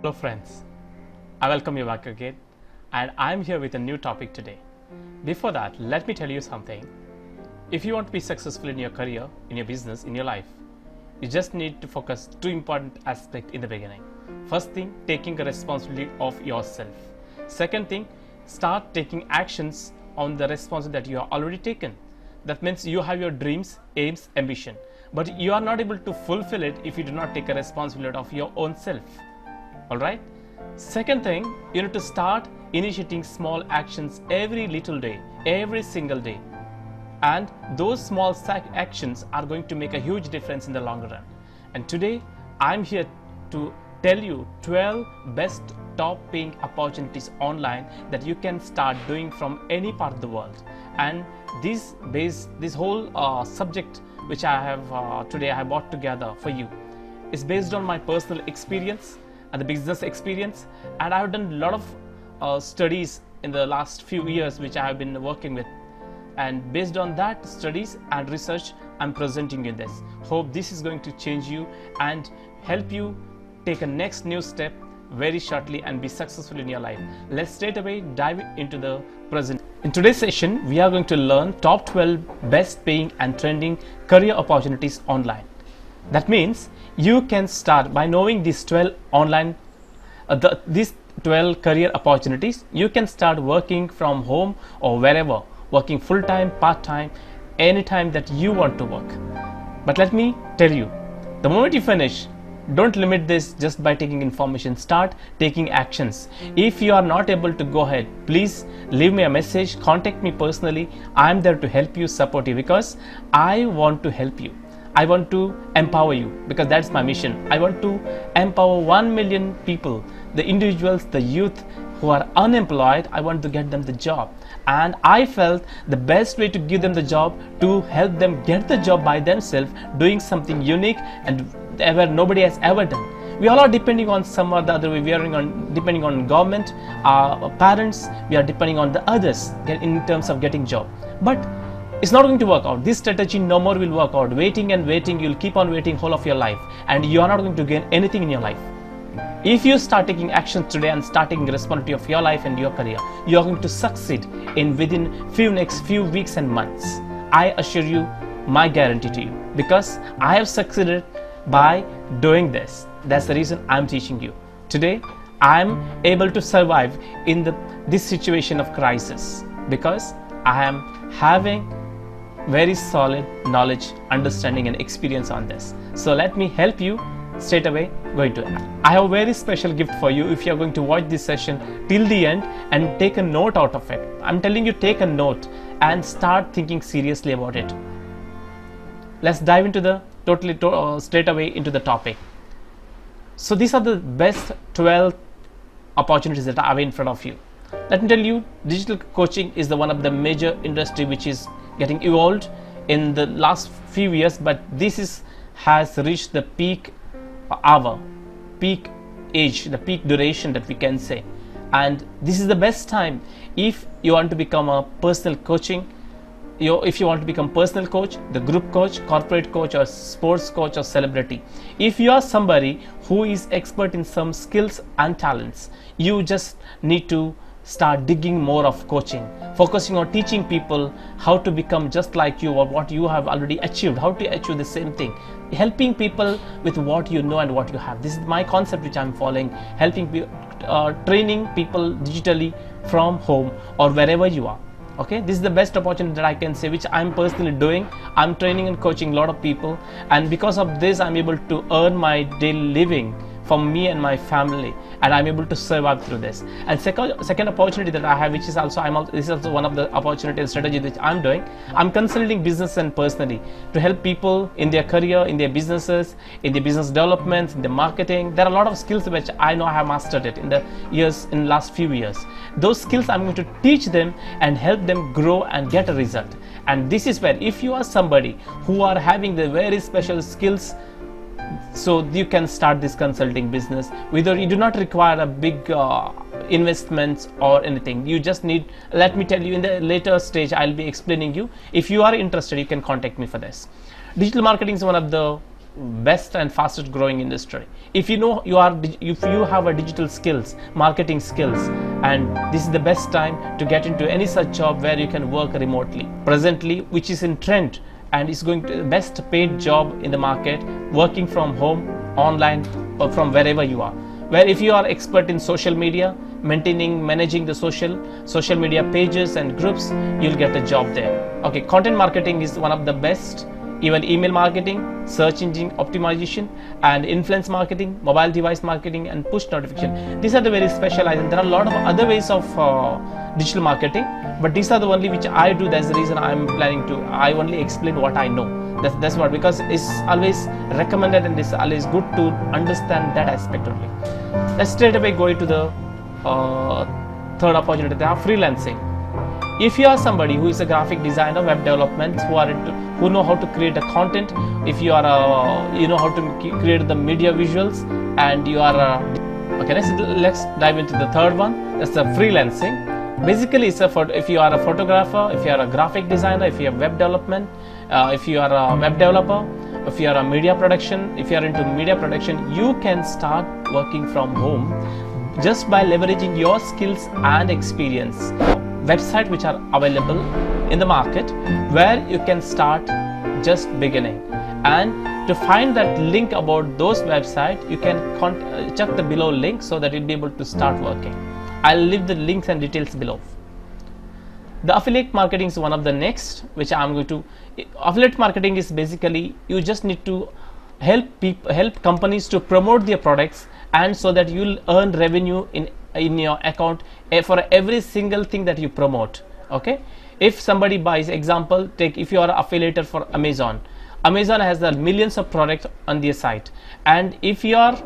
Hello friends, I welcome you back again and I'm here with a new topic today. Before that, let me tell you something. If you want to be successful in your career, in your business, in your life, you just need to focus two important aspects in the beginning. First thing, taking a responsibility of yourself. Second thing, start taking actions on the responsibility that you have already taken. That means you have your dreams, aims, ambition, but you are not able to fulfill it if you do not take a responsibility of your own self. Alright? Second thing, you need to start initiating small actions every little day, every single day. And those small actions are going to make a huge difference in the long run. And today, I'm here to tell you 12 best top paying opportunities online that you can start doing from any part of the world. And this whole subject which I have today I have brought together for you is based on my personal experience and the business experience, and I have done a lot of studies in the last few years which I have been working with, and based on that studies and research I'm presenting you this. Hope this is going to change you and help you take a next new step very shortly and be successful in your life. Let's straight away dive into the present. In today's session we are going to learn top 12 best paying and trending career opportunities online. That means you can start by knowing these 12 online these 12 career opportunities. You can start working from home or wherever, working full-time, part-time, anytime that you want to work. But let me tell you, the moment you finish, don't limit this just by taking information. Start taking actions. If you are not able to go ahead, please leave me a message, contact me personally. I am there to help you, support you, because I want to help you. I want to empower you because that's my mission. I want to empower 1 million people, the individuals, the youth who are unemployed. I want to get them the job, and I felt the best way to give them the job to help them get the job by themselves, doing something unique and ever nobody has ever done. We all are depending on some or the other way. We are depending on government, our parents. We are depending on the others in terms of getting job, but it's not going to work out. This strategy no more will work out. Waiting and waiting, you'll keep on waiting whole of your life, and you are not going to gain anything in your life. If you start taking action today and start taking responsibility of your life and your career, you are going to succeed in within next few weeks and months. I assure you, my guarantee to you, because I have succeeded by doing this. That's the reason I'm teaching you. Today, I'm able to survive in this situation of crisis because I am having very solid knowledge, understanding and experience on this. So let me help you straight away going to it. I have a very special gift for you if you are going to watch this session till the end and take a note out of it. I'm telling you, take a note and start thinking seriously about it. Let's dive into the straight away into the topic. So these are the best 12 opportunities that are in front of you. Let me tell you, digital coaching is one of the major industry which is getting evolved in the last few years, but this has reached the peak hour, peak age, the peak duration that we can say, and this is the best time if you want to become a personal coaching. If you want to become personal coach, the group coach, corporate coach or sports coach or celebrity, if you are somebody who is expert in some skills and talents, you just need to start digging more of coaching, focusing on teaching people how to become just like you or what you have already achieved, how to achieve the same thing, helping people with what you know and what you have. This is my concept which I'm following, helping training people digitally from home or wherever you are. Okay, this is the best opportunity that I can say, which I'm personally doing. I'm training and coaching a lot of people, and because of this I'm able to earn my daily living for me and my family, and I'm able to survive through this. And second opportunity that I have, which is also this is also one of the opportunity and strategy which I'm doing. I'm consulting business and personally to help people in their career, in their businesses, in the business development, in the marketing. There are a lot of skills which I know I have mastered it in the last few years. Those skills I'm going to teach them and help them grow and get a result. And this is where, if you are somebody who are having the very special skills, so you can start this consulting business. Whether you do not require a big investments or anything, you just need, let me tell you, in the later stage I'll be explaining you. If you are interested, you can contact me for this. Digital marketing is one of the best and fastest growing industry. If you know if you have a digital skills, marketing skills, and this is the best time to get into any such job where you can work remotely presently, which is in trend and is going to the best paid job in the market, working from home, online, or from wherever you are. Where if you are expert in social media, managing the social media pages and groups, you'll get a job there. Okay, content marketing is one of the best. Even email marketing, search engine optimization, and influence marketing, mobile device marketing, and push notification. These are the very specialized, and there are a lot of other ways of digital marketing, but these are the only which I do. That's the reason I'm planning to. I only explain what I know. That's what, because it's always recommended and it's always good to understand that aspect only. Let's straight away go into the third opportunity. They are freelancing. If you are somebody who is a graphic designer, web development, who know how to create a content, if you are you know how to create the media visuals, and you are okay, let's dive into the third one. That's the freelancing. Basically, it's if you are a photographer, if you are a graphic designer, if you have web development, if you are a web developer, if you are a media production, if you are into media production, you can start working from home just by leveraging your skills and experience. Websites which are available in the market where you can start just beginning, and to find that link about those websites, you can check the below link so that you'll be able to start working. I'll leave the links and details below. The affiliate marketing is one of the next which I'm going to. Affiliate marketing is basically you just need to help companies to promote their products, and so that you'll earn revenue in your account for every single thing that you promote. Okay, if somebody buys, example, take if you are an affiliate for Amazon has the millions of products on their site, and if you are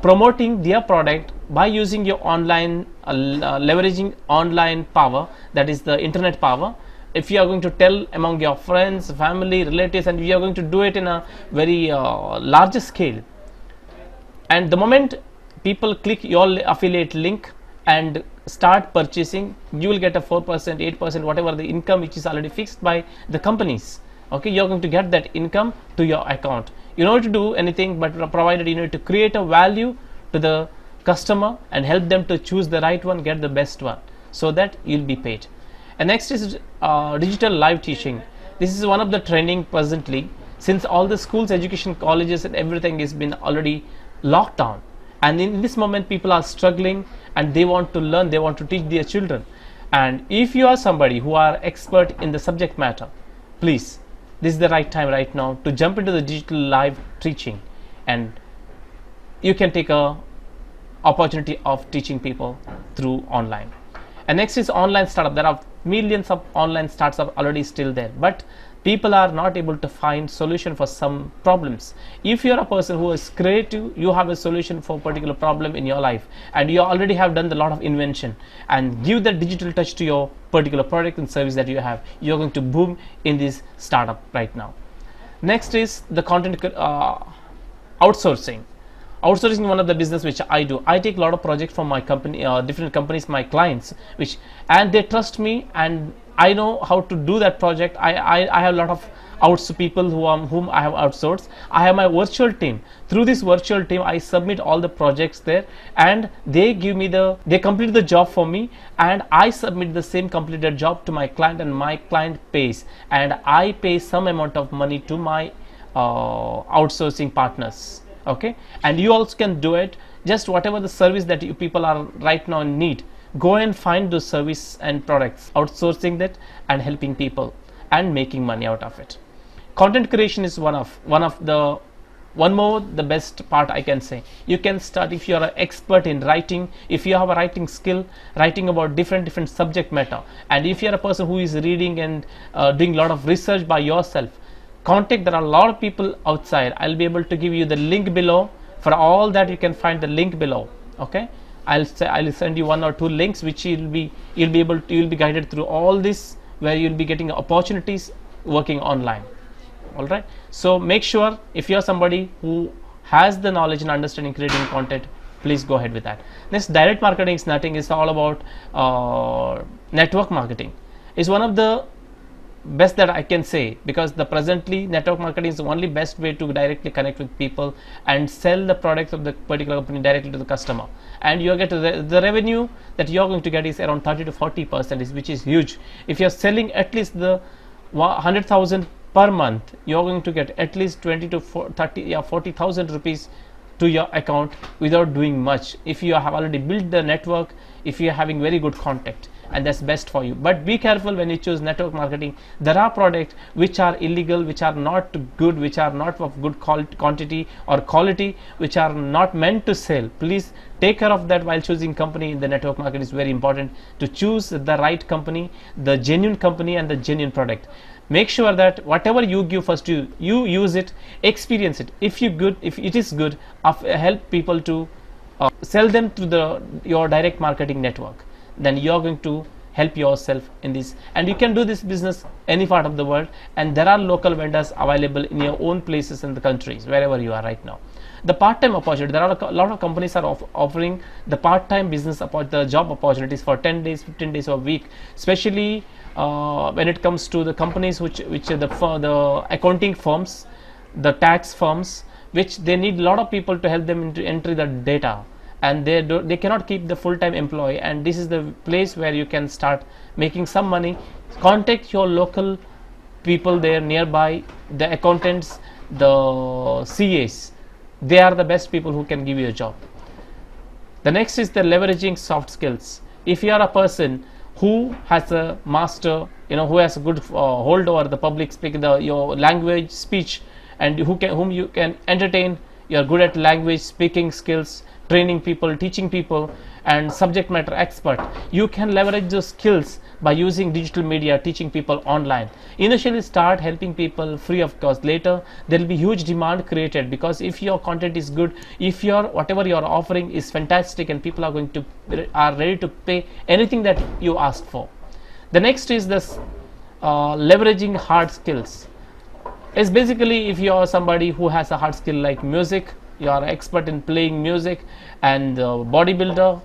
promoting their product by using your online leveraging online power, that is the internet power, if you are going to tell among your friends, family, relatives, and you are going to do it in a very larger scale, and the moment people click your affiliate link and start purchasing, you will get a 4%, 8%, whatever the income which is already fixed by the companies. Okay, you're going to get that income to your account. You don't need to do anything, but provided you need to create a value to the customer and help them to choose the right one, get the best one, so that you'll be paid. And next is digital live teaching. This is one of the trending presently, since all the schools, education, colleges, and everything has been already locked down. And in this moment, people are struggling and they want to learn, they want to teach their children. And if you are somebody who are expert in the subject matter, please, this is the right time right now to jump into the digital live teaching, and you can take a opportunity of teaching people through online. And next is online startup. There are millions of online startups already still there, but people are not able to find solution for some problems. If you are a person who is creative, you have a solution for a particular problem in your life, and you already have done a lot of invention, and give that digital touch to your particular product and service that you have, you're going to boom in this startup right now. Next is the content outsourcing. Outsourcing is one of the business which I do. I take a lot of projects from my company, different companies, my clients, and they trust me, and I know how to do that project. I have a lot of people whom I have outsourced. I have my virtual team. Through this virtual team, I submit all the projects there, and they complete the job for me, and I submit the same completed job to my client, and my client pays, and I pay some amount of money to my outsourcing partners. Okay, and you also can do it. Just whatever the service that you people are right now in need, go and find those service and products, outsourcing that and helping people and making money out of it. Content creation is one more the best part I can say. You can start if you are an expert in writing, if you have a writing skill, writing about different subject matter, and if you are a person who is reading and doing a lot of research by yourself, contact. There are a lot of people outside. I'll be able to give you the link below. For all that, you can find the link below. Okay, I'll send you 1 or 2 links which you'll be guided through all this, where you'll be getting opportunities working online. All right, so make sure if you're somebody who has the knowledge and understanding creating content, please go ahead with that. Next, direct marketing is nothing. It's all about network marketing. It's one of the best that I can say, because the presently network marketing is the only best way to directly connect with people and sell the products of the particular company directly to the customer. And you get the revenue that you're going to get is around 30 to 40%, which is huge. If you're selling at least the 100,000 per month, you're going to get at least 20 to 30 or 40,000 rupees to your account without doing much, if you have already built the network, if you are having very good contact, and that's best for you. But be careful when you choose network marketing. There are products which are illegal, which are not good, which are not of good quantity or quality, which are not meant to sell. Please take care of that while choosing company in the network market. Is very important to choose the right company, the genuine company and the genuine product. Make sure that whatever you give, first you use it, experience it. If it is good, help people to sell them to your direct marketing network, then you're going to help yourself in this. And you can do this business any part of the world, and there are local vendors available in your own places in the countries wherever you are right now. The part-time opportunity, there are a lot of companies are offering the part-time business the job opportunities for 10 days, 15 days a week, especially when it comes to the companies which are the accounting firms, the tax firms, which they need a lot of people to help them to enter the data, and they cannot keep the full-time employee, and this is the place where you can start making some money. Contact your local people there nearby, the accountants, the CAs. They are the best people who can give you a job. The next is the leveraging soft skills. If you are a person who has a master, who has a good hold over the public speaking, your language speech, and whom you can entertain, you are good at language speaking skills, training people, teaching people, and subject matter expert, you can leverage those skills by using digital media, teaching people online. Initially start helping people free of cost. Later there will be huge demand created, because if your content is good, if whatever you are offering is fantastic, and people are ready to pay anything that you ask for. The next is this leveraging hard skills. It's basically, if you are somebody who has a hard skill like music, you are expert in playing music, and bodybuilder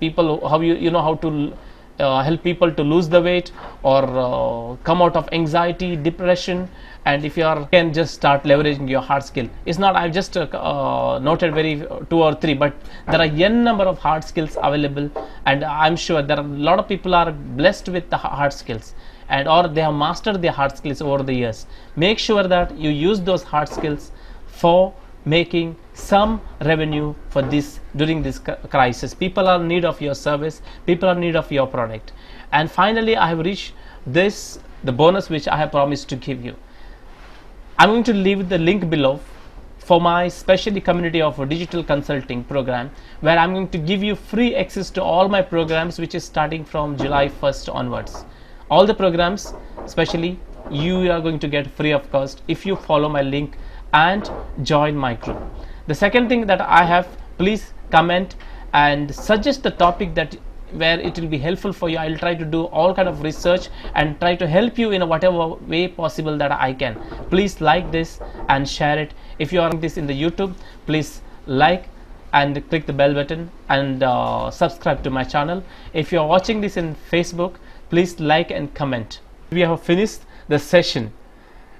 people how how to help people to lose the weight or come out of anxiety, depression, and if you can just start leveraging your hard skill. It's not, I've just noted very 2 or 3, but there are n number of hard skills available, and I'm sure there are a lot of people are blessed with the hard skills, or they have mastered their hard skills over the years. Make sure that you use those hard skills for making some revenue for this during this crisis. People are in need of your service, people are in need of your product. And finally, I have reached the bonus which I have promised to give you. I'm going to leave the link below for my specially community of digital consulting program, where I'm going to give you free access to all my programs, which is starting from July 1st onwards. All the programs, especially, you are going to get free of cost if you follow my link and join my group. The second thing that I have, please comment and suggest the topic where it will be helpful for you. I will try to do all kind of research and try to help you in whatever way possible that I can. Please like this and share it. If you are watching this in the YouTube, please like and click the bell button and subscribe to my channel. If you are watching this in Facebook, please like and comment. We have finished the session,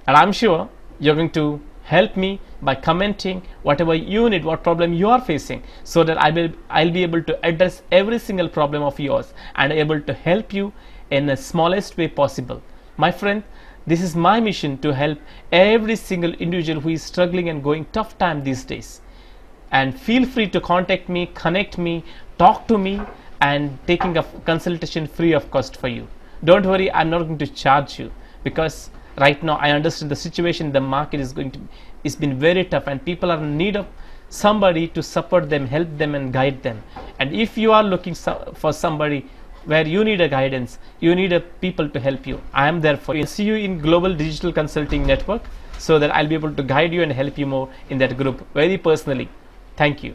and I'm sure you're going to help me by commenting whatever you need, what problem you are facing, so that I'll be able to address every single problem of yours and able to help you in the smallest way possible. My friend, this is my mission, to help every single individual who is struggling and going tough time these days. And feel free to contact me, connect me, talk to me, and taking a consultation free of cost for you. Don't worry, I'm not going to charge you, because right now I understand the situation. The market it's been very tough, and people are in need of somebody to support them, help them, and guide them. And if you are looking for somebody where you need a guidance, you need people to help you, I am there for you. See you in Global Digital Consulting Network, so that I'll be able to guide you and help you more in that group very personally. Thank you.